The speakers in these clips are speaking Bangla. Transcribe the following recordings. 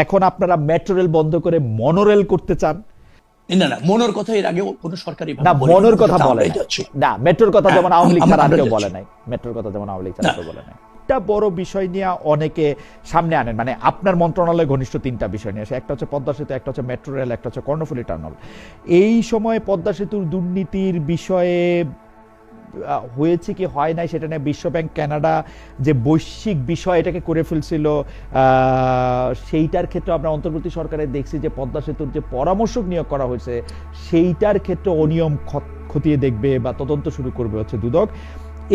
এখন আপনারা মেট্রো রেল বন্ধ করে মনোরেল করতে চান? না না, মনোর কথা এর আগে কোনো সরকারি না, মনোর কথা বলে না, মেট্রোর কথা যেমন আওয়ামী লীগ ছাড়া কেউ বলে নাই, মেট্রোর কথা যেমন আওয়ামী লীগ ছাড়া কেউ বলে নাই। একটা বড় বিষয় নিয়ে অনেকে সামনে আনেন, মানে আপনার মন্ত্রণালয়ে ঘনিষ্ঠ তিনটা বিষয় নিয়ে আসে। একটা হচ্ছে পদ্মা সেতু, একটা হচ্ছে মেট্রো রেল, একটা হচ্ছে কর্ণফুলী টার্মিনাল। এই সময় পদ্মা সেতুর দুর্নীতির বিষয়ে হয়েছে কি হয় নাই সেটা নিয়ে বিশ্বব্যাংক, কানাডা যে বৈশ্বিক বিষয় এটাকে করে ফেলছিল, সেইটার ক্ষেত্রে আমরা অন্তর্বর্তী সরকারে দেখছি যে পদ্মা সেতুর যে পরামর্শক নিয়োগ করা হয়েছে সেইটার ক্ষেত্রে অনিয়ম খতিয়ে দেখবে বা তদন্ত শুরু করবে হচ্ছে দুদক।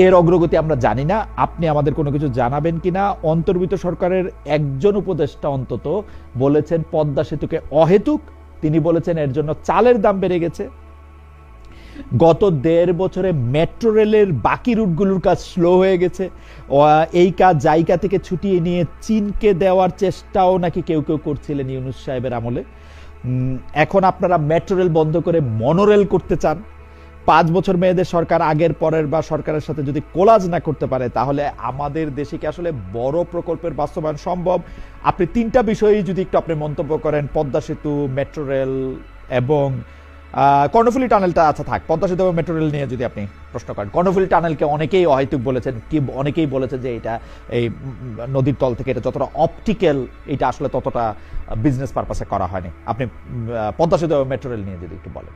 এর অগ্রগতি আমরা জানি না, আপনি আমাদের কোনো কিছু জানাবেন কিনা? অন্তর্বর্তী সরকারের একজন উপদেষ্টা অন্তত বলেছেন পদ্মা সেতুকে অহেতুক, তিনি বলেছেন এর জন্য চালের দাম বেড়ে গেছে। গত 1.5 বছরে মেট্রো রেলের বাকি রুটগুলোর কাজ স্লো হয়ে গেছে। এই কাজ জায়গা থেকে ছুটিয়ে নিয়ে চীনকে দেওয়ার চেষ্টাও নাকি কেউ কেউ করছিলেন ইউনূস সাহেবের আমলে। এখন আপনারা মেট্রো রেল বন্ধ করে মনোরেল করতে চান। 5 বছর মেয়েদের সরকার আগের পরের বা সরকারের সাথে যদি কোলাজ না করতে পারে তাহলে আমাদের দেশে কি আসলে বড় প্রকল্পের বাস্তবায়ন সম্ভব? আপনি তিনটা বিষয়েই যদি একটু আপনি মন্তব্য করেন, পদ্মা সেতু, মেট্রো রেল এবং কর্ণফুলী টানেলটা আচ্ছা থাক, পদ্মা সেতু এবং মেট্রো রেল নিয়ে যদি আপনি প্রশ্ন করেন। কর্ণফুলী টানেলকে অনেকেই অহেতুক বলেছেন, কি অনেকেই বলেছেন যে এটা এই নদীর তল থেকে এটা যতটা অপটিক্যাল, এটা আসলে ততটা বিজনেস পারপাসে করা হয়নি। আপনি পদ্মা সেতু এবং মেট্রো রেল নিয়ে যদি একটু বলেন।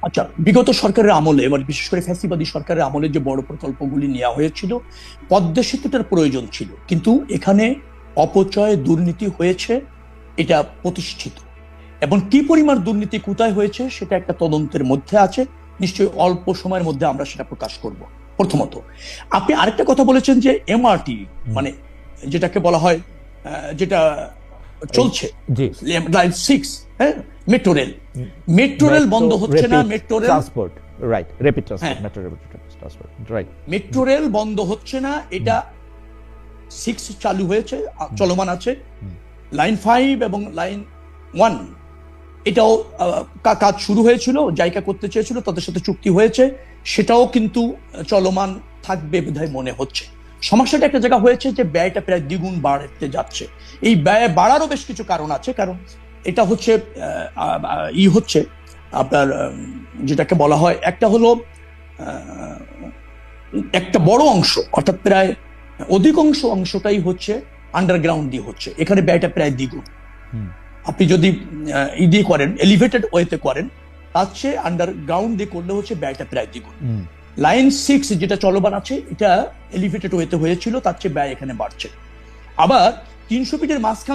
আচ্ছা, বিগত সরকারের আমলে, এবার বিশেষ করে ফ্যাসিবাদী সরকারের আমলে যে বড় প্রকল্পগুলি নেওয়া হয়েছিল, পদ্মা সেতুটার প্রয়োজন ছিল, কিন্তু এখানে অপচয় দুর্নীতি হয়েছে, এটা প্রতিষ্ঠিত। এবং কি পরিমাণ দুর্নীতি কোথায় হয়েছে সেটা একটা তদন্তের মধ্যে আছে, নিশ্চয়ই অল্প সময়ের মধ্যে আমরা সেটা প্রকাশ করব। প্রথমত, আপনি আরেকটা কথা বলেছেন যে এমআরটি, মানে যেটাকে বলা হয়, যেটা চলছে লাইন 6, হ্যাঁ, মেট্রো রেল। মেট্রো রেল বন্ধ হচ্ছে না, metro rail transport, right, rapid transport, metro rail transport, right. Metro rail বন্ধ হচ্ছে না, এটা 6 চালু হয়েছে, চলমান আছে। লাইন 5 এবং লাইন 1 এটাও কাজ শুরু হয়েছিল, জায়গা করতে চেয়েছিল, তাদের সাথে চুক্তি হয়েছে, সেটাও কিন্তু চলমান থাকবে বোধহয় মনে হচ্ছে। সমস্যাটা একটা জায়গা হয়েছে যে ব্যয়টা প্রায় দ্বিগুণ বাড়তে যাচ্ছে। এই ব্যয় বাড়ারও বেশ কিছু কারণ আছে, কারণ এটা হচ্ছে হচ্ছে আপনার যেটাকে বলা হয়, একটা হলো একটা বড় অংশ, অর্থাৎ প্রায় অধিকাংশ অংশটাই হচ্ছে আন্ডারগ্রাউন্ড দিয়ে হচ্ছে, এখানে ব্যয়টা প্রায় দ্বিগুণ। আপনি যদি দিয়ে করেন, এলিভেটেড ওয়েতে করেন, তার চেয়ে আন্ডারগ্রাউন্ড দিয়ে করলে হচ্ছে ব্যয়টা প্রায় দ্বিগুণ। লাইন 6 যেটা চলমান আছে, এটা এলিভেটেড ওয়েতে হয়েছিল, তার চেয়ে ব্যয় এখানে বাড়ছে। আবার 300 ফিটের মাঝখান